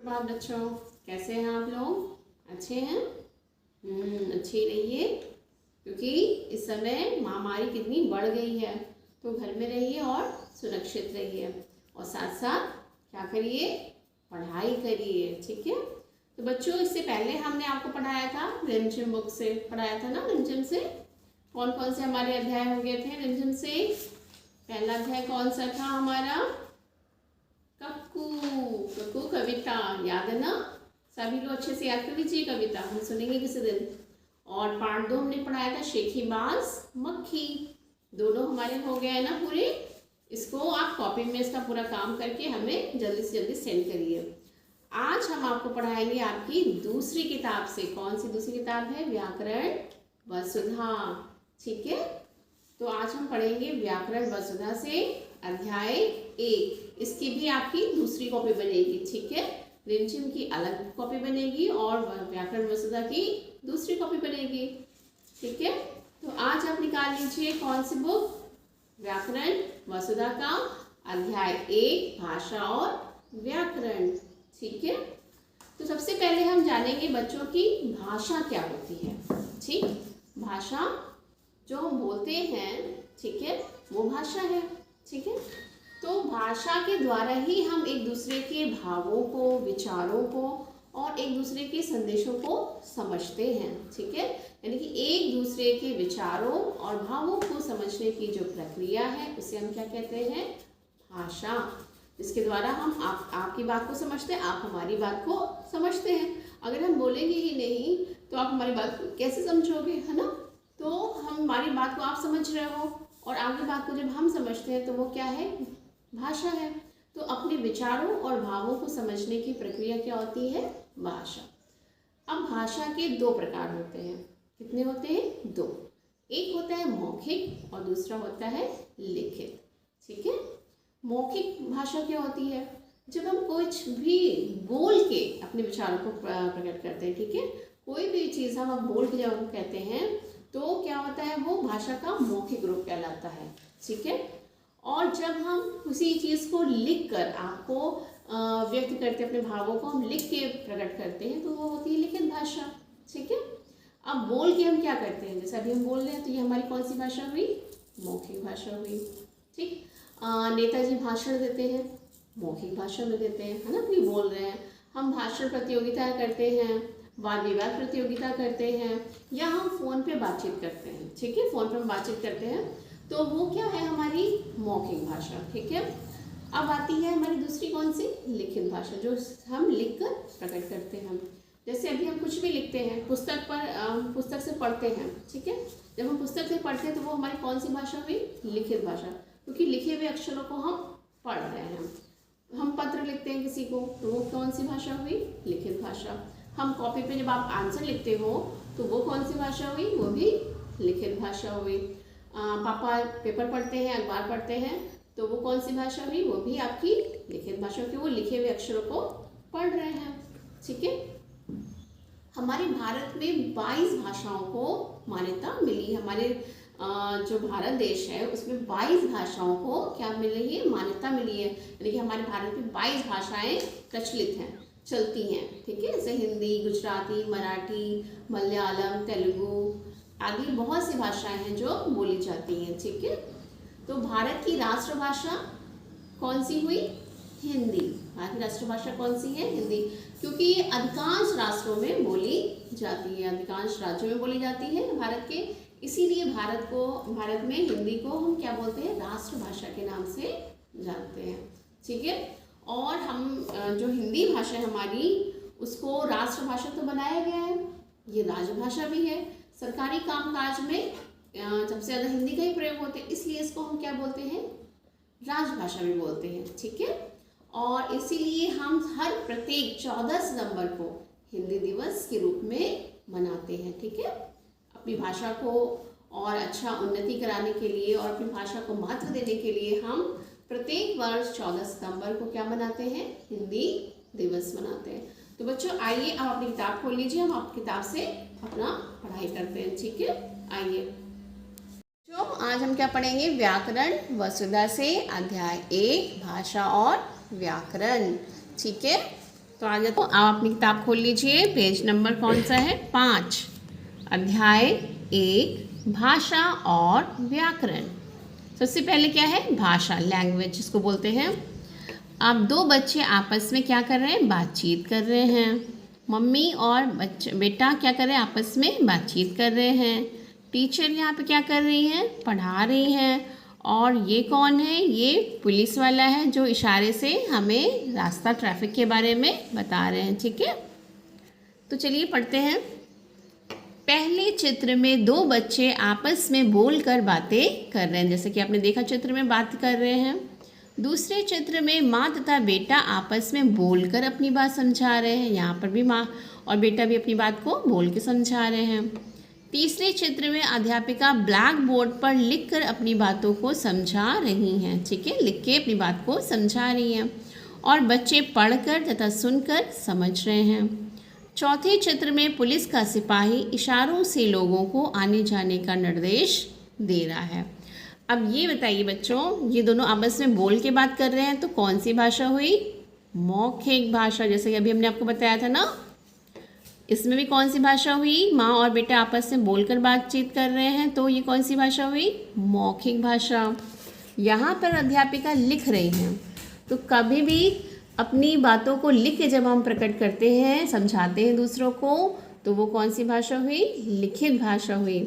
सुप्रभात बच्चों, कैसे हैं आप लोग? अच्छे हैं? अच्छे रहिए, क्योंकि इस समय महामारी कितनी बढ़ गई है। तो घर में रहिए और सुरक्षित रहिए, और साथ साथ क्या करिए? पढ़ाई करिए। ठीक है। तो बच्चों, इससे पहले हमने आपको पढ़ाया था, रिमझिम बुक से पढ़ाया था ना। रिमझिम से कौन कौन से हमारे अध्याय हो गए थे? रिमझिम से पहला अध्याय कौन सा था हमारा? कक्कू। कक्कू कविता याद है ना? सभी लोग अच्छे से याद कर लीजिए, कविता हम सुनेंगे किसी दिन। और पार्ट 2 हमने पढ़ाया था शेखी बाज मक्खी। दोनों हमारे हो गए हैं ना पूरे। इसको आप कॉपी में इसका पूरा काम करके हमें जल्दी से जल्दी सेंड करिए। आज हम आपको पढ़ाएंगे आपकी दूसरी किताब से। कौन सी दूसरी किताब है? व्याकरण वसुधा। ठीक है। तो आज हम पढ़ेंगे व्याकरण वसुधा से अध्याय 1। इसकी भी आपकी दूसरी कॉपी बनेगी। ठीक है। रिमझिम की अलग कॉपी बनेगी और व्याकरण वसुधा की दूसरी कॉपी बनेगी। ठीक है। तो आज आप निकाल लीजिए कौन सी बुक? व्याकरण वसुधा का अध्याय 1 भाषा और व्याकरण। ठीक है। तो सबसे पहले हम जानेंगे बच्चों की भाषा क्या होती है। ठीक, भाषा जो हम बोलते हैं, ठीक है, वो भाषा है। ठीक है। तो भाषा के द्वारा ही हम एक दूसरे के भावों को, विचारों को और एक दूसरे के संदेशों को समझते हैं। ठीक है। यानी कि एक दूसरे के विचारों और भावों को समझने की जो प्रक्रिया है उसे हम क्या कहते हैं? भाषा। इसके द्वारा हम आपकी बात को समझते हैं, आप हमारी बात को समझते हैं। अगर हम बोलेंगे ही नहीं तो आप हमारी बात को कैसे समझोगे, है ना? तो हमारी बात को आप समझ रहे हो और आपकी बात को जब हम समझते हैं तो वो क्या है? भाषा है। तो अपने विचारों और भावों को समझने की प्रक्रिया क्या होती है? भाषा। अब भाषा के 2 प्रकार होते हैं। कितने होते हैं? 2। एक होता है मौखिक और दूसरा होता है लिखित। ठीक है। मौखिक भाषा क्या होती है? जब हम कुछ भी बोल के अपने विचारों को प्रकट करते हैं। ठीक है। कोई भी चीज़ हम बोल के जब हम कहते हैं तो क्या होता है? वो भाषा का मौखिक रूप कहलाता है। ठीक है। और जब हम उसी चीज़ को लिख कर आपको व्यक्त करते हैं, अपने भावों को हम लिख के प्रकट करते हैं, तो वो होती है लिखित भाषा। ठीक है। अब बोल के हम क्या करते हैं? जैसे अभी हम बोल रहे हैं तो ये हमारी कौन सी भाषा हुई? मौखिक भाषा हुई। ठीक। नेताजी भाषण देते हैं, मौखिक भाषा में देते हैं, है ना? कोई बोल रहे हैं। हम भाषण प्रतियोगिता करते हैं, वाद विवाद प्रतियोगिता करते हैं, या हम फ़ोन पे बातचीत करते हैं। ठीक है। फ़ोन पर हम बातचीत करते हैं तो वो क्या है? हमारी मौखिक भाषा। ठीक है। अब आती है हमारी दूसरी कौन सी? लिखित भाषा, जो हम लिख कर प्रकट करते हैं। जैसे अभी हम कुछ भी लिखते हैं, पुस्तक से पढ़ते हैं। ठीक है। जब हम पुस्तक से पढ़ते हैं तो वो हमारी कौन सी भाषा हुई? लिखित भाषा, क्योंकि लिखे हुए अक्षरों को हम पढ़ रहे हैं। हम पत्र लिखते हैं किसी को तो वो कौन सी भाषा हुई? लिखित भाषा। हम कॉपी पे जब आप आंसर लिखते हो तो वो कौन सी भाषा हुई? वो भी लिखित भाषा हुई। पापा पेपर पढ़ते हैं, अखबार पढ़ते हैं, तो वो कौन सी भाषा हुई? वो भी आपकी लिखित भाषा, क्योंकि वो लिखे हुए अक्षरों को पढ़ रहे हैं। ठीक है। हमारे भारत में 22 भाषाओं को मान्यता मिली। हमारे जो भारत देश है उसमें 22 भाषाओं को क्या मिल रही है? मान्यता मिली है। यानी कि हमारे भारत में 22 भाषाएं प्रचलित हैं, चलती हैं। ठीक है। जैसे हिंदी, गुजराती, मराठी, मलयालम, तेलुगु आदि बहुत सी भाषाएं हैं जो बोली जाती हैं। ठीक है। तो भारत की राष्ट्रभाषा कौन सी हुई? हिंदी। भारत की राष्ट्रभाषा कौन सी है? हिंदी, क्योंकि ये अधिकांश राष्ट्रों में बोली जाती है, अधिकांश राज्यों में बोली जाती है भारत के। इसीलिए भारत में हिंदी को हम क्या बोलते हैं? राष्ट्रभाषा के नाम से जानते हैं। ठीक है। और हम जो हिंदी भाषा है हमारी, उसको राष्ट्रभाषा तो बनाया गया है, ये राजभाषा भी है। सरकारी कामकाज में सबसे ज़्यादा हिंदी का ही प्रयोग होते हैं, इसलिए इसको हम क्या बोलते हैं? राजभाषा भी बोलते हैं। ठीक है। और इसीलिए हम हर प्रत्येक 14 सितंबर को हिंदी दिवस के रूप में मनाते हैं। ठीक है। अपनी भाषा को और अच्छा उन्नति कराने के लिए और अपनी भाषा को महत्व देने के लिए हम प्रत्येक वर्ष 14 सितंबर को क्या मनाते हैं? हिंदी दिवस मनाते हैं। तो बच्चों आइए, आप अपनी किताब खोल लीजिए, हम आपकी किताब से अपना पढ़ाई करते हैं। ठीक है। आइए जो आज हम क्या पढ़ेंगे? व्याकरण वसुधा से अध्याय 1 भाषा और व्याकरण। ठीक है। तो आ जाओ, आप अपनी किताब खोल लीजिए। पेज नंबर कौन सा है? 5, अध्याय 1, भाषा और व्याकरण। सबसे पहले क्या है? भाषा, लैंग्वेज जिसको बोलते हैं। अब दो बच्चे आपस में क्या कर रहे हैं? बातचीत कर रहे हैं। मम्मी और बेटा क्या कर रहे हैं? आपस में बातचीत कर रहे हैं। टीचर यहाँ पे क्या कर रही हैं? पढ़ा रही हैं। और ये कौन है? ये पुलिस वाला है जो इशारे से हमें रास्ता, ट्रैफिक के बारे में बता रहे हैं। ठीक है, तो चलिए पढ़ते हैं। पहले चित्र में दो बच्चे आपस में बोलकर बातें कर रहे हैं, जैसे कि आपने देखा चित्र में बात कर रहे हैं। दूसरे चित्र में माँ तथा बेटा आपस में बोलकर अपनी बात समझा रहे हैं। यहाँ पर भी माँ और बेटा भी अपनी बात को बोल के समझा रहे हैं। तीसरे चित्र में अध्यापिका ब्लैक बोर्ड पर लिखकर अपनी बातों को समझा रही हैं। ठीक है, लिख के अपनी बात को समझा रही हैं और बच्चे पढ़कर तथा सुनकर समझ रहे हैं। चौथे चित्र में पुलिस का सिपाही इशारों से लोगों को आने जाने का निर्देश दे रहा है। अब ये बताइए बच्चों, ये दोनों आपस में बोल के बात कर रहे हैं, तो कौन सी भाषा हुई? मौखिक भाषा। जैसे कि अभी हमने आपको बताया था ना, इसमें भी कौन सी भाषा हुई? माँ और बेटा आपस में बोलकर बातचीत कर रहे हैं, तो ये कौन सी भाषा हुई? मौखिक भाषा। यहाँ पर अध्यापिका लिख रही हैं, तो कभी भी अपनी बातों को लिख के जब हम प्रकट करते हैं, समझाते हैं दूसरों को, तो वो कौन सी भाषा हुई? लिखित भाषा हुई।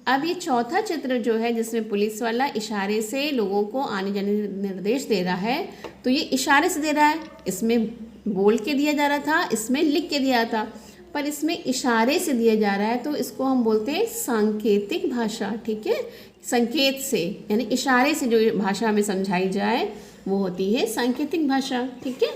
अब ये चौथा चित्र जो है, जिसमें पुलिस वाला इशारे से लोगों को आने जाने निर्देश दे रहा है, तो ये इशारे से दे रहा है। इसमें बोल के दिया जा रहा था, इसमें लिख के दिया था, पर इसमें इशारे से दिया जा रहा है, तो इसको हम बोलते हैं सांकेतिक भाषा। ठीक है, संकेत से, यानी इशारे से जो भाषा हमें समझाई जाए वो होती है सांकेतिक भाषा। ठीक है,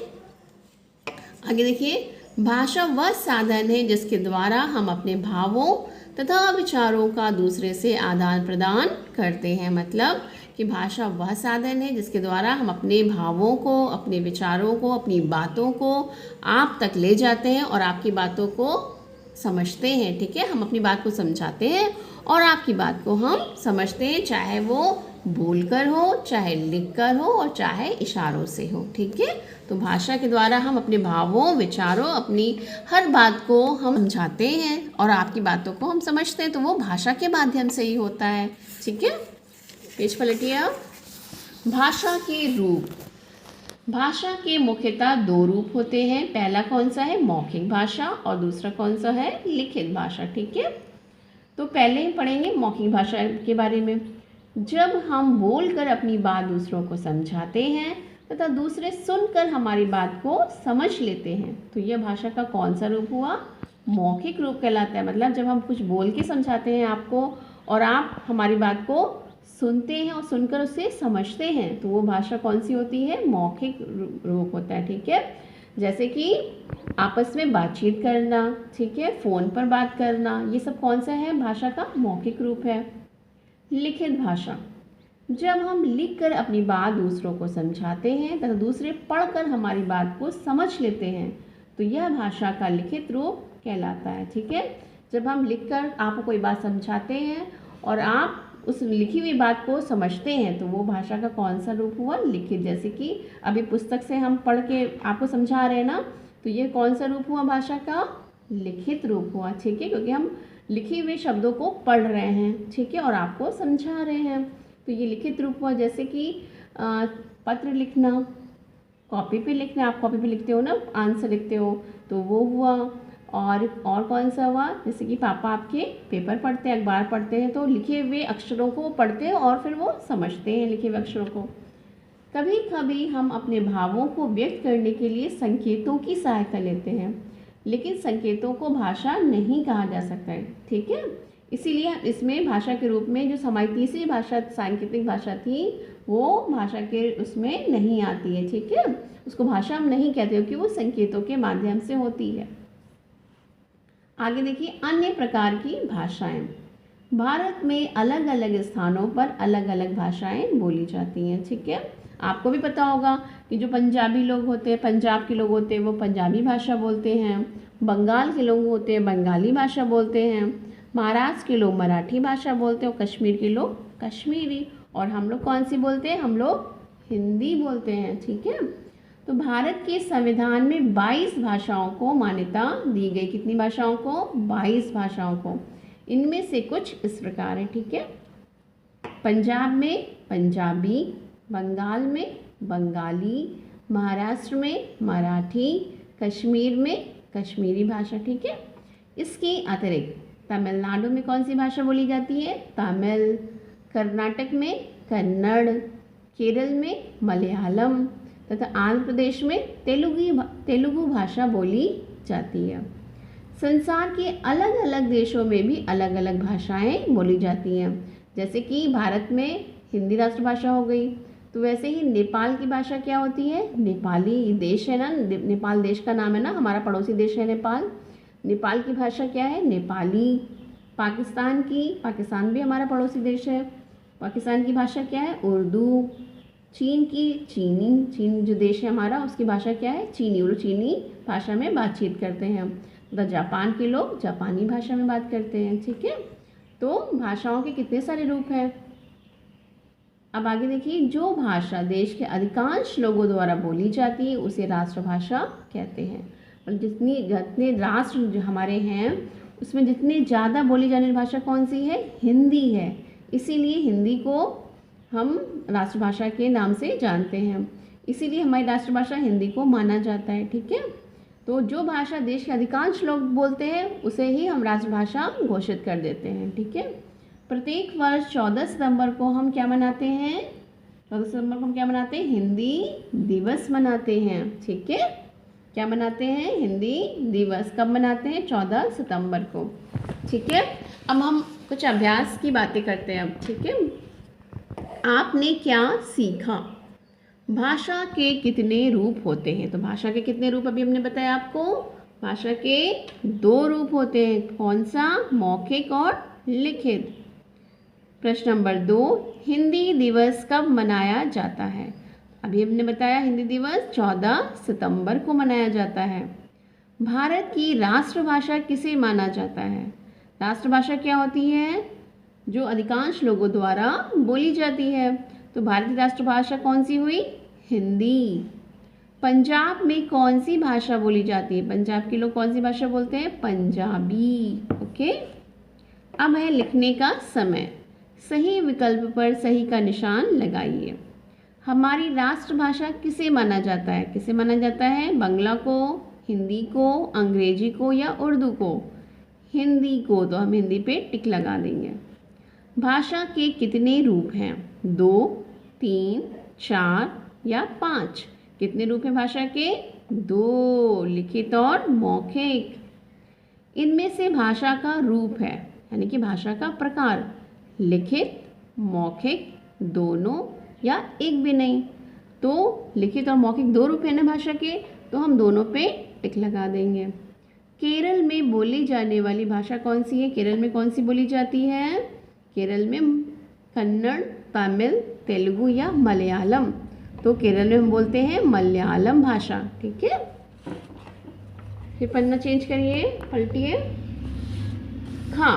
आगे देखिए। भाषा वह साधन है जिसके द्वारा हम अपने भावों तथा विचारों का दूसरे से आदान प्रदान करते हैं। मतलब कि भाषा वह साधन है जिसके द्वारा हम अपने भावों को, अपने विचारों को, अपनी बातों को आप तक ले जाते हैं और आपकी बातों को समझते हैं। ठीक है, हम अपनी बात को समझाते हैं और आपकी बात को हम समझते हैं, चाहे वो बोलकर हो, चाहे लिखकर हो और चाहे इशारों से हो। ठीक है, तो भाषा के द्वारा हम अपने भावों, विचारों, अपनी हर बात को हम समझाते हैं और आपकी बातों को हम समझते हैं, तो वो भाषा के माध्यम से ही होता है। ठीक है, पेज पलटिए आप। भाषा के रूप। भाषा के मुख्यतः दो रूप होते हैं। पहला कौन सा है? मौखिक भाषा, और दूसरा कौन सा है? लिखित भाषा। ठीक है, तो पहले ही पढ़ेंगे मौखिक भाषा के बारे में। जब हम बोलकर अपनी बात दूसरों को समझाते हैं तथा दूसरे सुनकर हमारी बात को समझ लेते हैं, तो यह भाषा का कौन सा रूप हुआ? मौखिक रूप कहलाता है। मतलब जब हम कुछ बोल के समझाते हैं आपको और आप हमारी बात को सुनते हैं और सुनकर उसे समझते हैं, तो वो भाषा कौन सी होती है? मौखिक रूप होता है। ठीक है, जैसे कि आपस में बातचीत करना, ठीक है, फ़ोन पर बात करना, ये सब कौन सा है? भाषा का मौखिक रूप है। लिखित भाषा। जब हम लिखकर अपनी बात दूसरों को समझाते हैं तथा दूसरे पढ़कर हमारी बात को समझ लेते हैं, तो यह भाषा का लिखित रूप कहलाता है। ठीक है, जब हम लिखकर आपको कोई बात समझाते हैं और आप उस लिखी हुई बात को समझते हैं, तो वो भाषा का कौन सा रूप हुआ? लिखित। जैसे कि अभी पुस्तक से हम पढ़ के आपको समझा रहे हैं ना, तो ये कौन सा रूप हुआ भाषा का? लिखित रूप हुआ। ठीक है, क्योंकि हम लिखे हुए शब्दों को पढ़ रहे हैं, ठीक है, और आपको समझा रहे हैं, तो ये लिखित रूप हुआ। जैसे कि पत्र लिखना, कॉपी पे लिखना, आप कॉपी पे लिखते हो ना, आंसर लिखते हो, तो वो हुआ। और कौन सा हुआ? जैसे कि पापा आपके पेपर पढ़ते हैं, अखबार पढ़ते हैं, तो लिखे हुए अक्षरों को पढ़ते हैं और फिर वो समझते हैं लिखे हुए अक्षरों को। कभी कभी हम अपने भावों को व्यक्त करने के लिए संकेतों की सहायता लेते हैं, लेकिन संकेतों को भाषा नहीं कहा जा सकता है। ठीक है, इसीलिए इसमें भाषा के रूप में जो हमारी तीसरी भाषा सांकेतिक भाषा थी, वो भाषा के उसमें नहीं आती है। ठीक है, उसको भाषा हम नहीं कहते क्योंकि वो संकेतों के माध्यम से होती है। आगे देखिए, अन्य प्रकार की भाषाएं। भारत में अलग अलग स्थानों पर अलग अलग भाषाएं बोली जाती हैं। ठीक है, आपको भी पता होगा कि जो पंजाबी लोग होते हैं, पंजाब के लोग होते हैं, वो पंजाबी भाषा बोलते हैं। बंगाल के लोग होते हैं, बंगाली भाषा बोलते हैं। महाराष्ट्र के लोग मराठी भाषा बोलते हैं और कश्मीर के लोग कश्मीरी। और हम लोग कौन सी बोलते हैं? हम लोग हिंदी बोलते हैं। ठीक है, तो भारत के संविधान में 22 भाषाओं को मान्यता दी गई। कितनी भाषाओं को? 22 भाषाओं को। इनमें से कुछ इस प्रकार है, ठीक है। पंजाब में पंजाबी, बंगाल में बंगाली, महाराष्ट्र में मराठी, कश्मीर में कश्मीरी भाषा, ठीक है। इसके अतिरिक्त तमिलनाडु में कौन सी भाषा बोली जाती है? तमिल। कर्नाटक में कन्नड़, केरल में मलयालम तथा आंध्र प्रदेश में तेलुगु भाषा बोली जाती है। संसार के अलग अलग देशों में भी अलग अलग भाषाएं बोली जाती हैं। जैसे कि भारत में हिंदी राष्ट्रभाषा हो गई, तो वैसे ही नेपाल की भाषा क्या होती है? नेपाली। देश है ना, नेपाल देश का नाम है ना, हमारा पड़ोसी देश है नेपाल। नेपाल की भाषा क्या है? नेपाली। पाकिस्तान भी हमारा पड़ोसी देश है, पाकिस्तान की भाषा क्या है? उर्दू। चीन की चीनी, चीन जो देश है हमारा, उसकी भाषा क्या है? चीनी। और चीनी भाषा में बातचीत करते हैं। तो जापान के लोग जापानी भाषा में बात करते हैं, ठीक है। तो भाषाओं के कितने सारे रूप हैं। अब आगे देखिए, जो भाषा देश के अधिकांश लोगों द्वारा बोली जाती है उसे राष्ट्रभाषा कहते हैं। और जितने राष्ट्र जो हमारे हैं उसमें जितने ज़्यादा बोली जाने वाली भाषा कौन सी है? हिंदी है। इसीलिए हिंदी को हम राष्ट्रभाषा के नाम से जानते हैं, इसीलिए हमारी राष्ट्रभाषा हिंदी को माना जाता है, ठीक है। तो जो भाषा देश के अधिकांश लोग बोलते हैं उसे ही हम राष्ट्रभाषा घोषित कर देते हैं, ठीक है। प्रत्येक वर्ष 14 सितंबर को हम क्या मनाते हैं? 14 सितंबर को हम क्या मनाते हैं? हिंदी दिवस मनाते हैं, ठीक है। क्या मनाते हैं? हिंदी दिवस। कब मनाते हैं? 14 सितंबर को, ठीक है। अब हम कुछ अभ्यास की बातें करते हैं अब, ठीक है। आपने क्या सीखा? भाषा के कितने रूप होते हैं? तो भाषा के कितने रूप अभी हमने बताया आपको। भाषा के 2 रूप होते हैं। कौन सा? मौखिक और लिखित। प्रश्न नंबर 2, हिंदी दिवस कब मनाया जाता है? अभी हमने बताया हिंदी दिवस 14 सितंबर को मनाया जाता है। भारत की राष्ट्रभाषा किसे माना जाता है? राष्ट्रभाषा क्या होती है? जो अधिकांश लोगों द्वारा बोली जाती है। तो भारत की राष्ट्रभाषा कौन सी हुई? हिंदी। पंजाब में कौन सी भाषा बोली जाती है? पंजाब के लोग कौन सी भाषा बोलते हैं? पंजाबी। ओके। अब है लिखने का समय। सही विकल्प पर सही का निशान लगाइए। हमारी राष्ट्रभाषा किसे माना जाता है? किसे माना जाता है? बांग्ला को, हिंदी को, अंग्रेजी को या उर्दू को? हिंदी को। तो हम हिंदी पे टिक लगा देंगे। भाषा के कितने रूप हैं? 2, 3, 4 या 5? कितने रूप हैं भाषा के? 2, लिखित और मौखिक। इनमें से भाषा का रूप है, यानी कि भाषा का प्रकार, लिखित, मौखिक, दोनों या एक भी नहीं। तो लिखित और मौखिक 2 रूप हैं ना भाषा के, तो हम दोनों पे टिक लगा देंगे। केरल में बोली जाने वाली भाषा कौन सी है? केरल में कौन सी बोली जाती है? केरल में कन्नड़, तमिल, तेलुगु या मलयालम। तो केरल में हम बोलते हैं मलयालम भाषा, ठीक है। फिर पन्ना चेंज करिए, पलटिए। खा।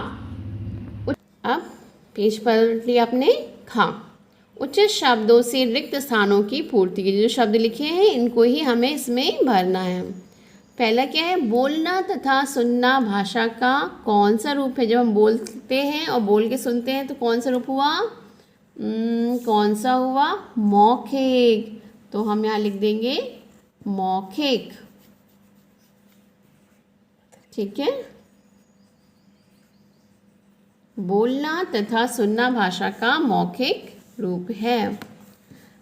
अब पेज पलट लिया आपने। खा। उचित शब्दों से रिक्त स्थानों की पूर्ति के लिए जो शब्द लिखे हैं इनको ही हमें इसमें भरना है। पहला क्या है? बोलना तथा सुनना भाषा का कौन सा रूप है? जब हम बोलते हैं और बोल के सुनते हैं तो कौन सा रूप हुआ? कौन सा हुआ? मौखिक। तो हम यहाँ लिख देंगे मौखिक, ठीक है। बोलना तथा सुनना भाषा का मौखिक रूप है।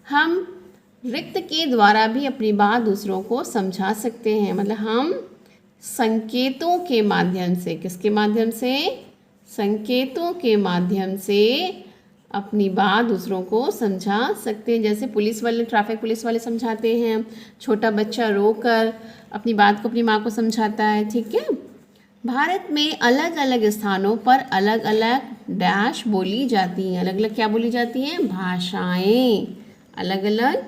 हम रिक्त के द्वारा भी अपनी बात दूसरों को समझा सकते हैं। मतलब हम संकेतों के माध्यम से, किसके माध्यम से? संकेतों के माध्यम से अपनी बात दूसरों को समझा सकते हैं। जैसे पुलिस वाले, ट्रैफिक पुलिस वाले समझाते हैं, छोटा बच्चा रोकर अपनी बात को अपनी माँ को समझाता है, ठीक है। भारत में अलग अलग स्थानों पर अलग अलग डैश बोली जाती हैं। अलग अलग क्या बोली जाती हैं? भाषाएं। अलग अलग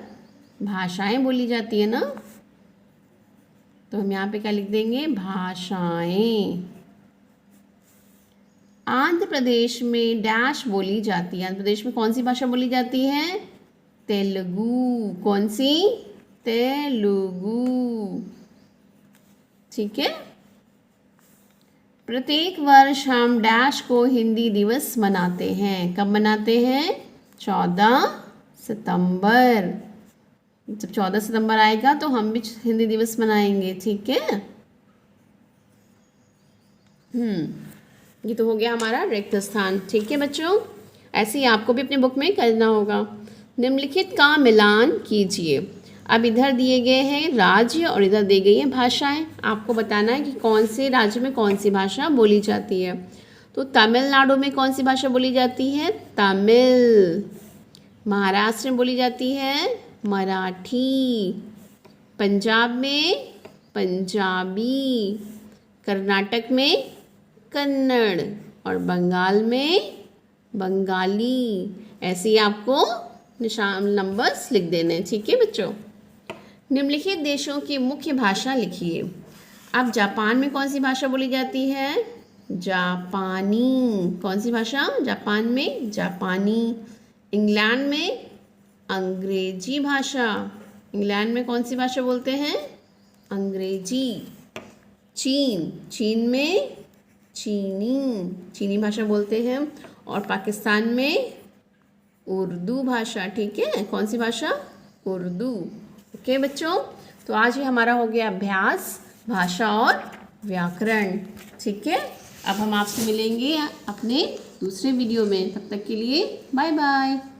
भाषाएं बोली जाती है ना, तो हम यहाँ पे क्या लिख देंगे? भाषाएं। आंध्र प्रदेश में डैश बोली जाती है। आंध्र प्रदेश में कौन सी भाषा बोली जाती है? तेलुगु। कौन सी? तेलुगु। ठीक है। प्रत्येक वर्ष हम डैश को हिंदी दिवस मनाते हैं। कब मनाते हैं? 14 सितंबर। जब 14 सितंबर आएगा तो हम भी हिंदी दिवस मनाएंगे। ठीक है। ये तो हो गया हमारा रिक्त स्थान। ठीक है बच्चों, ऐसे ही आपको भी अपने बुक में करना होगा। निम्नलिखित का मिलान कीजिए। अब इधर दिए गए हैं राज्य और इधर दी गई है भाषाएं। आपको बताना है कि कौन से राज्य में कौन सी भाषा बोली जाती है। तो तमिलनाडु में कौन सी भाषा बोली जाती है? तमिल। महाराष्ट्र में बोली जाती है मराठी। पंजाब में पंजाबी। कर्नाटक में कन्नड़ और बंगाल में बंगाली। ऐसे ही आपको निशान नंबर्स लिख देने हैं। ठीक है बच्चों। निम्नलिखित देशों की मुख्य भाषा लिखिए। अब जापान में कौन सी भाषा बोली जाती है? जापानी। कौन सी भाषा? जापान में जापानी। इंग्लैंड में अंग्रेजी भाषा। इंग्लैंड में कौन सी भाषा बोलते हैं? अंग्रेजी। चीन में चीनी भाषा बोलते हैं। और पाकिस्तान में उर्दू भाषा। ठीक है। कौन सी भाषा? उर्दू। ओके बच्चों, तो आज ही हमारा हो गया अभ्यास भाषा और व्याकरण। ठीक है। अब हम आपसे मिलेंगे अपने दूसरे वीडियो में। तब तक के लिए बाय बाय।